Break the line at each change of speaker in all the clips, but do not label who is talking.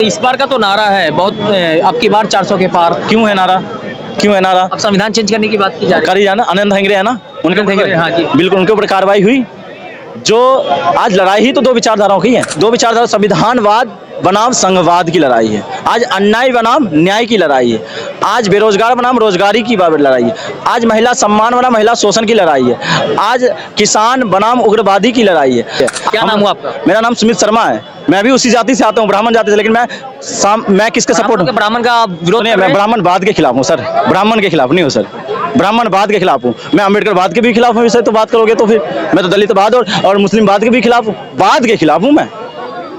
इस बार का तो नारा है बहुत, अब की बार 400 के पार।
क्यों है नारा? क्यों है नारा?
अब संविधान चेंज करने की बात की जा रही
करी जाना, आनंद हेंगड़े है ना, उनके
आनंद हेगड़े, हाँ जी।
बिल्कुल उनके ऊपर कार्रवाई हुई। जो आज लड़ाई ही तो दो विचारधाराओं की है, दो विचारधारा, संविधानवाद बनाम संघवाद की लड़ाई है। आज अन्याय बनाम न्याय की लड़ाई है। आज बेरोजगार बनाम रोजगारी की लड़ाई है। आज महिला सम्मान बनाम महिला शोषण की लड़ाई है। आज किसान बनाम उग्रवादी की लड़ाई है।
क्या नाम हुआ आपका?
मेरा नाम सुमित शर्मा है। मैं भी उसी जाति से आता हूँ, ब्राह्मण जाति से, लेकिन मैं किसके सपोर्ट हूँ?
ब्राह्मण का विरोध
नहीं, मैं ब्राह्मणवाद के खिलाफ हूँ सर, ब्राह्मण के खिलाफ नहीं हूँ सर, ब्राह्मणवाद के खिलाफ हूँ। मैं अम्बेडकरवाद के भी खिलाफ हूँ। इसे तो बात करोगे तो फिर मैं तो दलितवाद और मुस्लिमवाद के भी खिलाफ हूँ। वाद के खिलाफ हूँ मैं।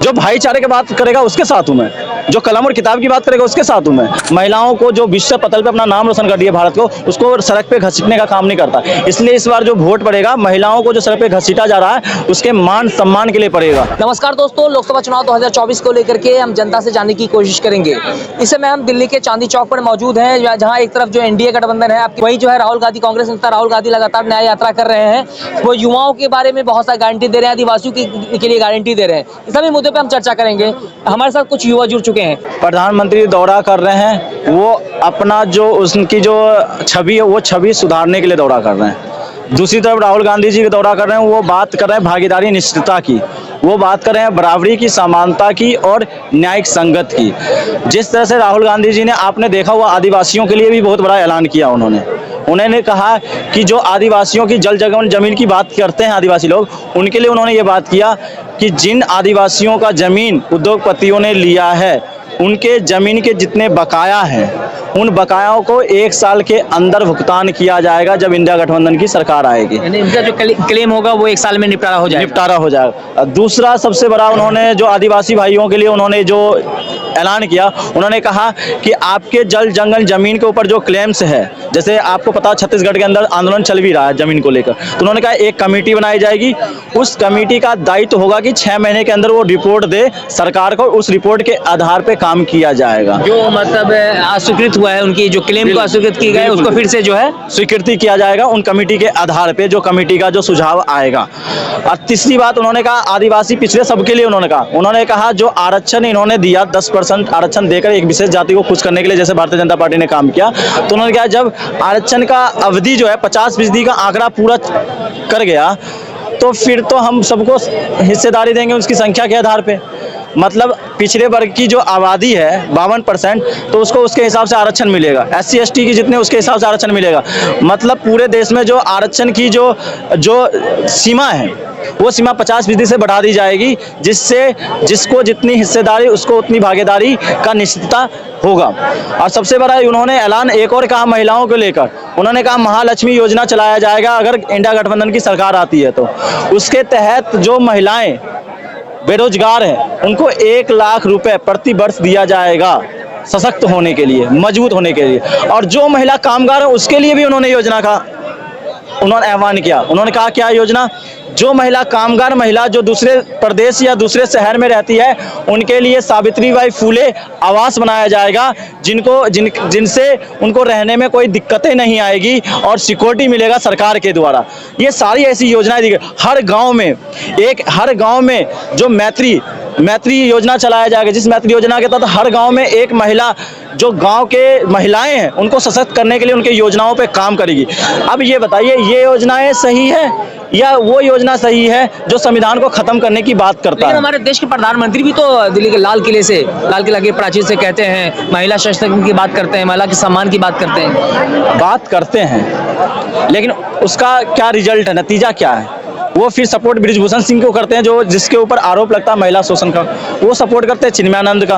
जो भाईचारे की बात करेगा उसके साथ हूँ मैं। जो कलम और किताब की बात करेगा उसके साथ हूँ मैं। महिलाओं को जो विश्व पटल पे अपना नाम रोशन कर दिया भारत को, उसको सड़क पे घसीटने का काम नहीं करता। इसलिए इस बार जो वोट पड़ेगा, महिलाओं को जो सड़क पे घसीटा जा रहा है उसके मान सम्मान के लिए पड़ेगा।
नमस्कार दोस्तों, लोकसभा चुनाव 2024 को लेकर के हम जनता से जानने की कोशिश करेंगे। इस समय हम दिल्ली के चांदी चौक पर मौजूद हैं, जहां एक तरफ जो एनडीए गठबंधन है, वहीं जो है राहुल गांधी, कांग्रेस नेता राहुल गांधी लगातार न्याय यात्रा कर रहे हैं। वो युवाओं के बारे में बहुत सारी गारंटी दे रहे हैं, आदिवासियों के लिए गारंटी दे रहे हैं। इस सभी मुद्दे पर हम चर्चा करेंगे। हमारे साथ कुछ युवा जुड़ चुके हैं।
प्रधानमंत्री दौरा कर रहे हैं, वो अपना जो उनकी जो छवि है वो छवि सुधारने के लिए दौरा कर रहे हैं। दूसरी तरफ राहुल गांधी जी का दौरा कर रहे हैं, वो बात कर रहे हैं भागीदारी निश्चितता की, वो बात कर रहे हैं बराबरी की, समानता की और न्यायिक संगत की। जिस तरह से राहुल गांधी जी ने, आपने देखा हुआ, आदिवासियों के लिए भी बहुत बड़ा ऐलान किया उन्होंने कहा कि जो आदिवासियों की जमीन की बात करते हैं आदिवासी लोग, उनके लिए उन्होंने ये बात किया कि जिन आदिवासियों का जमीन उद्योगपतियों ने लिया है, उनके जमीन के जितने बकाया हैं, उन बकायाओं को 1 साल के अंदर भुगतान किया जाएगा जब इंडिया गठबंधन की सरकार आएगी।
यानी इनका जो क्लेम होगा वो 1 साल में निपटारा हो जाएगा।
दूसरा सबसे बड़ा उन्होंने जो आदिवासी भाइयों के लिए उन्होंने जो ऐलान किया, उन्होंने कहा कि आपके जल जंगल जमीन के ऊपर जो क्लेम्स है, जैसे आपको पता छत्तीसगढ़ के अंदर आंदोलन चल भी रहा है जमीन को लेकर, तो उन्होंने कहा एक कमेटी बनाई जाएगी। उस कमेटी का दायित्व होगा कि 6 महीने के अंदर वो रिपोर्ट दे सरकार को, उस रिपोर्ट के आधार पे काम किया जाएगा।
जो मतलब अस्वीकृत हुआ है, उनकी जो क्लेम को अस्वीकृत की गई, उसको फिर से जो है
स्वीकृति किया जाएगा उन कमेटी के आधार पे, जो कमेटी का जो सुझाव आएगा। और तीसरी बात उन्होंने कहा, आदिवासी पिछड़े सबके लिए उन्होंने कहा जो आरक्षण इन्होंने दिया, 10% आरक्षण देकर एक विशेष जाति को खुश करने के लिए, जैसे भारतीय जनता पार्टी ने काम किया, तो उन्होंने कहा जब आरक्षण का अवधि जो है 50% का आंकड़ा पूरा कर गया, तो फिर तो हम सबको हिस्सेदारी देंगे उसकी संख्या के आधार पे। मतलब पिछड़े वर्ग की जो आबादी है 52%, तो उसको उसके हिसाब से आरक्षण मिलेगा। SC ST की जितने उसके हिसाब से आरक्षण मिलेगा। मतलब पूरे देश में जो आरक्षण की जो सीमा है, वो सीमा 50% से बढ़ा दी जाएगी, जिससे जिसको जितनी हिस्सेदारी उसको उतनी भागीदारी का निश्चितता होगा। और सबसे बड़ा उन्होंने ऐलान एक और कहा महिलाओं को लेकर, उन्होंने कहा महालक्ष्मी योजना चलाया जाएगा अगर इंडिया गठबंधन की सरकार आती है तो। उसके तहत जो महिलाएं बेरोजगार हैं उनको 1 लाख रुपए प्रति वर्ष दिया जाएगा, सशक्त होने के लिए, मजबूत होने के लिए। और जो महिला कामगार है उसके लिए भी उन्होंने योजना का आह्वान किया। उन्होंने कहा क्या योजना? जो महिला कामगार महिला जो दूसरे प्रदेश या दूसरे शहर में रहती है, उनके लिए सावित्रीबाई फुले आवास बनाया जाएगा, जिनसे उनको रहने में कोई दिक्कतें नहीं आएगी और सिक्योरिटी मिलेगा सरकार के द्वारा। ये सारी ऐसी योजनाएं दी गई। हर गांव में जो मैत्री योजना चलाया जाएगा, जिस मैत्री योजना के तहत हर गांव में एक महिला, जो गांव के महिलाएं हैं उनको सशक्त करने के लिए उनके योजनाओं पे काम करेगी। अब ये बताइए, ये योजनाएं सही है या वो योजना सही है जो संविधान को खत्म करने की बात करता है?
हमारे देश के प्रधानमंत्री भी तो दिल्ली के लाल किला के प्राचीर से कहते हैं, महिला सशक्तिकरण की बात करते हैं, महिला के सम्मान की बात करते हैं,
लेकिन उसका क्या रिजल्ट है, नतीजा क्या है? वो फिर सपोर्ट बृजभूषण सिंह को करते हैं, जो जिसके ऊपर आरोप लगता है महिला शोषण का। वो सपोर्ट करते हैं चिन्मयानंद का,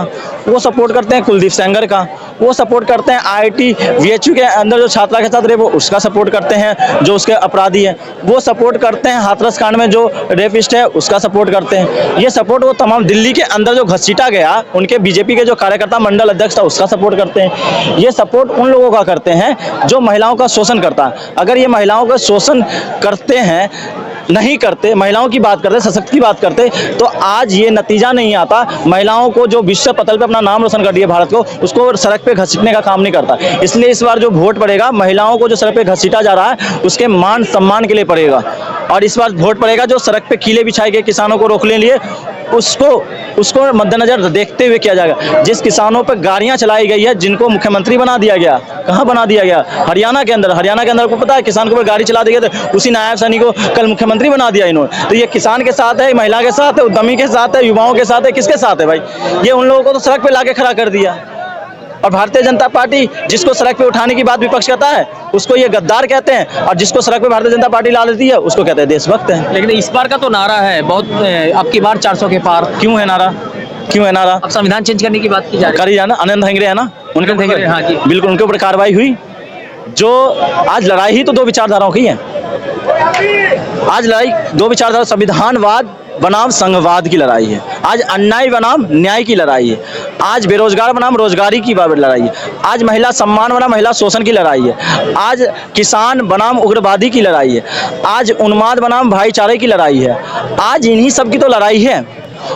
वो सपोर्ट करते हैं कुलदीप सेंगर का, वो सपोर्ट करते हैं IIT VHU के अंदर जो छात्रा के साथ रेप, वो उसका सपोर्ट करते हैं जो उसके अपराधी हैं। वो सपोर्ट करते हैं हाथरस कांड में जो रेपिस्ट है उसका सपोर्ट करते हैं। ये सपोर्ट वो तमाम दिल्ली के अंदर जो घसीटा गया, उनके बीजेपी के जो कार्यकर्ता मंडल अध्यक्ष था उसका सपोर्ट करते हैं। ये सपोर्ट उन लोगों का करते हैं जो महिलाओं का शोषण करता है। अगर ये महिलाओं का शोषण करते हैं, नहीं करते, महिलाओं की बात करते, सशक्त की बात करते, तो आज ये नतीजा नहीं आता। महिलाओं को जो विश्व पटल पे अपना नाम रोशन कर दिया भारत को, उसको सड़क पे घसीटने का काम नहीं करता। इसलिए इस बार जो वोट पड़ेगा, महिलाओं को जो सड़क पे घसीटा जा रहा है उसके मान सम्मान के लिए पड़ेगा। और इस बार वोट पड़ेगा जो सड़क पे कीले बिछाए गए किसानों को रोकने लिए, उसको मद्देनजर देखते हुए किया जाएगा। जिस किसानों पर गाड़ियां चलाई गई है, जिनको मुख्यमंत्री बना दिया गया, कहाँ बना दिया गया? हरियाणा के अंदर आपको पता है, किसान के ऊपर गाड़ी चला दी गई, तो उसी नायब सैनी को कल मुख्यमंत्री बना दिया इन्होंने। तो ये किसान के साथ है, महिला के साथ है, उद्यमी के साथ है, युवाओं के साथ है, किसके साथ है भाई? ये उन लोगों को तो सड़क पे लाके खड़ा कर दिया। और भारतीय जनता पार्टी जिसको सड़क पे उठाने की बात विपक्ष कहता है, उसको ये गद्दार कहते हैं, और जिसको सड़क पे भारतीय जनता पार्टी ला देती है, उसको कहते हैं देशभक्त है।
लेकिन इस बार का तो नारा है बहुत, अब की बार 400 के पार।
क्यों है नारा? क्यों है नारा?
अब संविधान चेंज करने की बात की जा रही है।
करी जाना, आनंद हेंगड़े है ना, उनके ऊपर,
हाँ जी,
बिल्कुल उनके ऊपर कार्रवाई हुई। जो आज लड़ाई ही तो दो विचारधाराओं की है। आज लड़ाई दो विचारधारा, संविधानवाद बनाम संघवाद की लड़ाई है। आज अन्याय बनाम न्याय की लड़ाई है। आज बेरोजगार बनाम रोजगारी की लड़ाई है। आज महिला सम्मान बनाम महिला शोषण की लड़ाई है। आज किसान बनाम उग्रवादी की लड़ाई है। आज उन्माद बनाम भाईचारे की लड़ाई है। आज इन्हीं सब की तो लड़ाई है।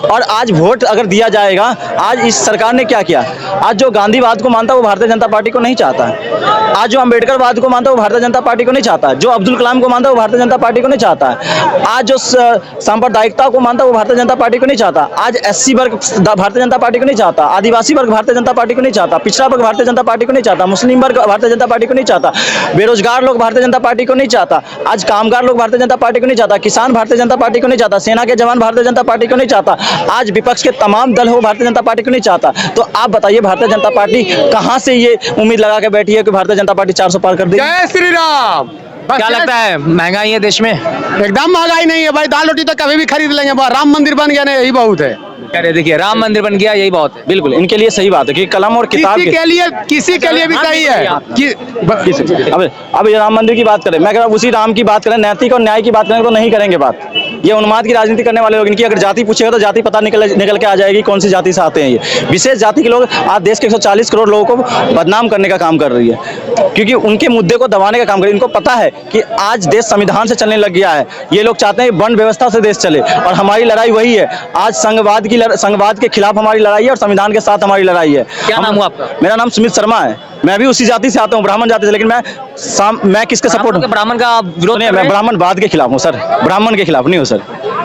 और आज वोट अगर दिया जाएगा, आज इस सरकार ने क्या किया? आज जो गांधीवाद को मानता है वो भारतीय जनता पार्टी को नहीं चाहता है। आज जो अम्बेडकरवाद को मानता है वो भारतीय जनता पार्टी को नहीं चाहता है। जो अब्दुल कलाम को मानता है वो भारतीय जनता पार्टी को नहीं चाहता है। आज जो सांप्रदायिकता को मानता है वो भारतीय जनता पार्टी को नहीं चाहता। आज एससी वर्ग भारतीय जनता पार्टी को नहीं चाहता। आदिवासी वर्ग भारतीय जनता पार्टी को नहीं चाहता। पिछड़ा वर्ग भारतीय जनता पार्टी को नहीं चाहता। मुस्लिम वर्ग भारतीय जनता पार्टी को नहीं चाहता। बेरोजगार लोग भारतीय जनता पार्टी को नहीं चाहता। आज कामगार लोग भारतीय जनता पार्टी को नहीं चाहता। किसान भारतीय जनता पार्टी को नहीं चाहता। सेना के जवान भारतीय जनता पार्टी को नहीं चाहता। आज विपक्ष के तमाम दल हो भारतीय जनता पार्टी को नहीं चाहता। तो आप बताइए, भारतीय जनता पार्टी कहां से ये उम्मीद लगा के बैठी है कि भारतीय जनता पार्टी 400 पार कर देगी?
जय श्री राम।
क्या लगता है, महंगाई है देश में?
एकदम महंगाई नहीं है भाई, दाल रोटी तो कभी भी खरीद लेंगे। राम मंदिर बन गया ना, यही बहुत है।
अरे देखिए, राम मंदिर बन गया, यही बहुत है।
बिल्कुल, इनके लिए सही बात है कि कलम और किताब
किसी के लिए भी सही है
अब ये राम मंदिर की बात करें, मैं कह रहा हूं उसी राम की बात करें, नैतिक और न्याय की बात करें तो नहीं करेंगे बात। ये उन्माद की राजनीति करने वाले लोग, इनकी अगर जाति पूछेगा तो जाति पता निकल के आ जाएगी कौन सी जाति से आते हैं। ये विशेष जाति के लोग आज देश के 140 करोड़ लोगों को बदनाम करने का काम कर रही है, क्योंकि उनके मुद्दे को दबाने का काम कर रही है। इनको पता है कि आज देश संविधान से चलने लग गया है। ये लोग चाहते हैं वर्ण व्यवस्था से देश चले, और हमारी लड़ाई वही है। आज संघवाद के खिलाफ हमारी लड़ाई है और संविधान के साथ हमारी लड़ाई है।
क्या नाम हुआ आपका?
मेरा नाम सुमित शर्मा है। मैं भी उसी जाति से आता हूँ, ब्राह्मण जाति से, लेकिन मैं किसके सपोर्ट हूँ?
ब्राह्मण का विरोध?
मैं ब्राह्मणवाद के खिलाफ हूँ सर, ब्राह्मण के खिलाफ नहीं हूँ सर,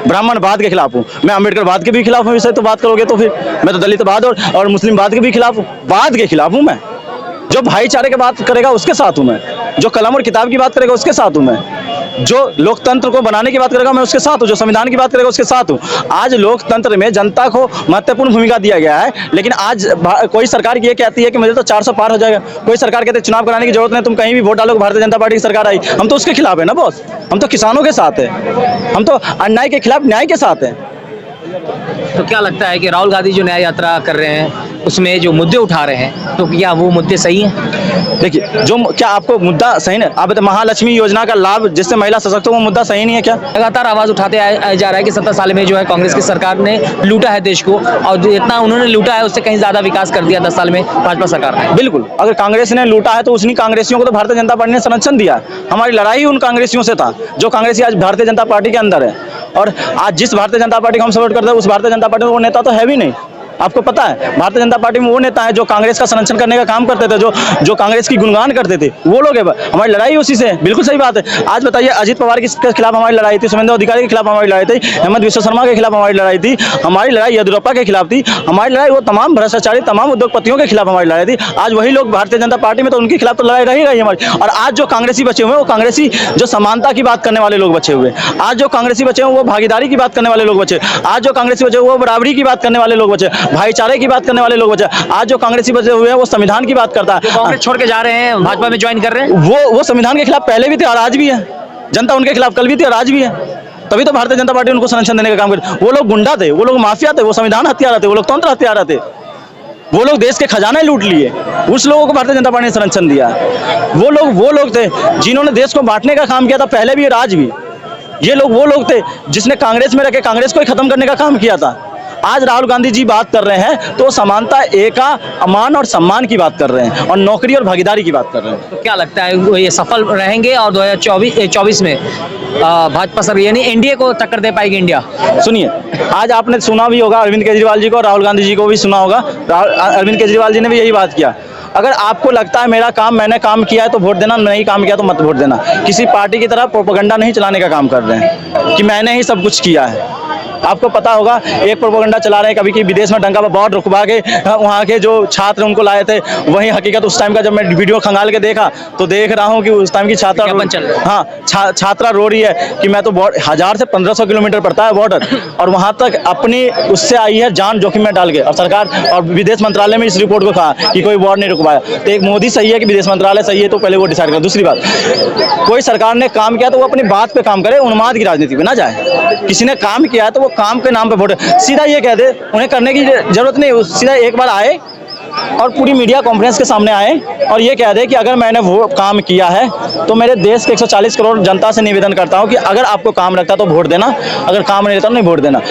ब्राह्मणवाद के खिलाफ हूँ। मैं अम्बेडकरवाद के भी खिलाफ हूँ। इसे तो बात करोगे तो फिर मैं तो दलितवाद और मुस्लिमवाद के भी खिलाफ हूँ। वाद के खिलाफ हूँ मैं। जो भाईचारे की बात करेगा उसके साथ हूँ मैं। जो कलम और किताब की बात करेगा उसके साथ हूँ मैं। जो लोकतंत्र को बनाने की बात करेगा मैं उसके साथ हूँ। जो संविधान की बात करेगा उसके साथ हूँ। आज लोकतंत्र में जनता को महत्वपूर्ण भूमिका दिया गया है, लेकिन आज कोई सरकार ये कहती है कि मुझे तो 400 पार हो जाएगा। कोई सरकार कहती है चुनाव कराने की जरूरत नहीं, तुम कहीं भी वोट डालो, भारतीय जनता पार्टी की सरकार आई। हम तो उसके खिलाफ है ना बॉस, हम तो किसानों के साथ है, हम तो अन्याय के खिलाफ न्याय के साथ है।
तो क्या लगता है कि राहुल गांधी जो न्याय यात्रा कर रहे हैं उसमें जो मुद्दे उठा रहे हैं, तो क्या वो मुद्दे सही हैं?
देखिए, क्या आपको मुद्दा सही नहीं? आप महालक्ष्मी योजना का लाभ जिससे महिला सशक्त हो, वो मुद्दा सही नहीं है क्या?
लगातार आवाज उठाते जा रहा है कि 70 साल में जो है कांग्रेस की सरकार ने लूटा है देश को, और जितना उन्होंने लूटा है उससे कहीं ज्यादा विकास कर दिया 10 साल में भाजपा सरकार ने।
बिल्कुल, अगर कांग्रेस ने लूटा है तो उन्हीं कांग्रेसियों को तो भारतीय जनता पार्टी ने संरक्षण दिया। हमारी लड़ाई उन कांग्रेसियों से था जो कांग्रेसी आज भारतीय जनता पार्टी के अंदर है। और आज जिस भारतीय जनता पार्टी को हम सपोर्ट करते हैं उस भारतीय जनता पार्टी में वो नेता तो है भी नहीं। आपको पता है, भारतीय जनता पार्टी में वो नेता है जो कांग्रेस का संरक्षण करने का काम करते थे, जो कांग्रेस की गुणगान करते थे, वो लोग है। हमारी लड़ाई उसी से। बिल्कुल सही बात है। आज बताइए, अजित पवार के खिलाफ हमारी लड़ाई थी, शुभेंदु अधिकारी के खिलाफ हमारी लड़ाई थी, हेमंत विश्व शर्मा के खिलाफ हमारी लड़ाई थी, हमारी लड़ाई येदियुरप्पा के खिलाफ थी, हमारी लड़ाई वो तमाम भ्रष्टाचारी तमाम उद्योगपतियों के खिलाफ हमारी लड़ाई थी। आज वही लोग भारतीय जनता पार्टी में, तो उनके खिलाफ तो लड़ाई रही गई हमारी। और आज जो कांग्रेसी बचे हुए हैं वो कांग्रेसी जो समानता की बात करने वाले लोग बचे हुए हैं। आज जो कांग्रेसी बचे हैं वो भागीदारी की बात करने वाले लोग बचे। आज जो कांग्रेसी बचे वो बराबरी की बात करने वाले लोग बचे, भाईचारे की बात करने वाले लोग बचे। आज जो कांग्रेसी बचे हुए हैं वो संविधान की बात करता है।
कांग्रेस छोड़ के जा रहे हैं, भाजपा में ज्वाइन कर रहे हैं,
वो संविधान के खिलाफ पहले भी थे और आज भी है। जनता उनके खिलाफ कल भी थी और आज भी है। तभी तो भारतीय जनता पार्टी उनको संरक्षण देने का काम करती। वो लोग गुंडा थे, वो लोग माफिया थे, वो संविधान हत्यारा थे, वो लोग तंत्र हत्यारा थे, वो लोग देश के खजाने लूट लिए। उस लोगों को भारतीय जनता पार्टी ने संरक्षण दिया। वो लोग थे जिन्होंने देश को बांटने का काम किया था, पहले भी और आज भी। ये लोग वो लोग थे जिसने कांग्रेस में रखे कांग्रेस को ही खत्म करने का काम किया था। आज राहुल गांधी जी बात कर रहे हैं तो समानता, एकता, अमान और सम्मान की बात कर रहे हैं और नौकरी और भागीदारी की बात कर रहे हैं।
तो क्या लगता है वो ये सफल रहेंगे और 2024 में भाजपा सर यानी एनडीए को टक्कर दे पाएगी इंडिया?
सुनिए, आज आपने सुना भी होगा अरविंद केजरीवाल जी को, राहुल गांधी जी को भी सुना होगा। अरविंद केजरीवाल जी ने भी यही बात किया। अगर आपको लगता है मैंने काम किया है तो वोट देना, नहीं काम किया तो मत वोट देना। किसी पार्टी की तरह प्रोपेगेंडा नहीं चलाने का काम कर रहे हैं कि मैंने ही सब कुछ किया है। आपको पता होगा एक प्रोपेगेंडा चला रहे हैं कभी कि विदेश में डंका पर बॉर्डर रुकवा के वहाँ के जो छात्र उनको लाए थे, वही हकीकत उस टाइम का जब मैं वीडियो खंगाल के देखा तो देख रहा हूँ कि उस टाइम की छात्रा
विज्ञापन चल रहा है।
हाँ छात्रा रो रही है कि मैं तो 1000 से 1500 किलोमीटर पड़ता है बॉर्डर, और वहाँ तक अपनी उससे आई है जान जोखिम में डाल के, और सरकार और विदेश मंत्रालय में इस रिपोर्ट को कहा कि कोई बॉर्डर नहीं रुकवाया। तो एक मोदी सही है कि विदेश मंत्रालय सही है, तो पहले वो डिसाइड करें। दूसरी बात, कोई सरकार ने काम किया तो वो अपनी बात पे काम करे, उन्माद की राजनीति पे ना जाए। किसी ने काम किया है तो वो काम के नाम पे वोट, सीधा ये कह दे, उन्हें करने की जरूरत नहीं, सीधा एक बार आए और पूरी मीडिया कॉन्फ्रेंस के सामने आए और ये कह दे कि अगर मैंने वो काम किया है तो मेरे देश के 140 करोड़ जनता से निवेदन करता हूं कि अगर आपको काम लगता है तो वोट देना, अगर काम नहीं रहता तो नहीं वोट देना।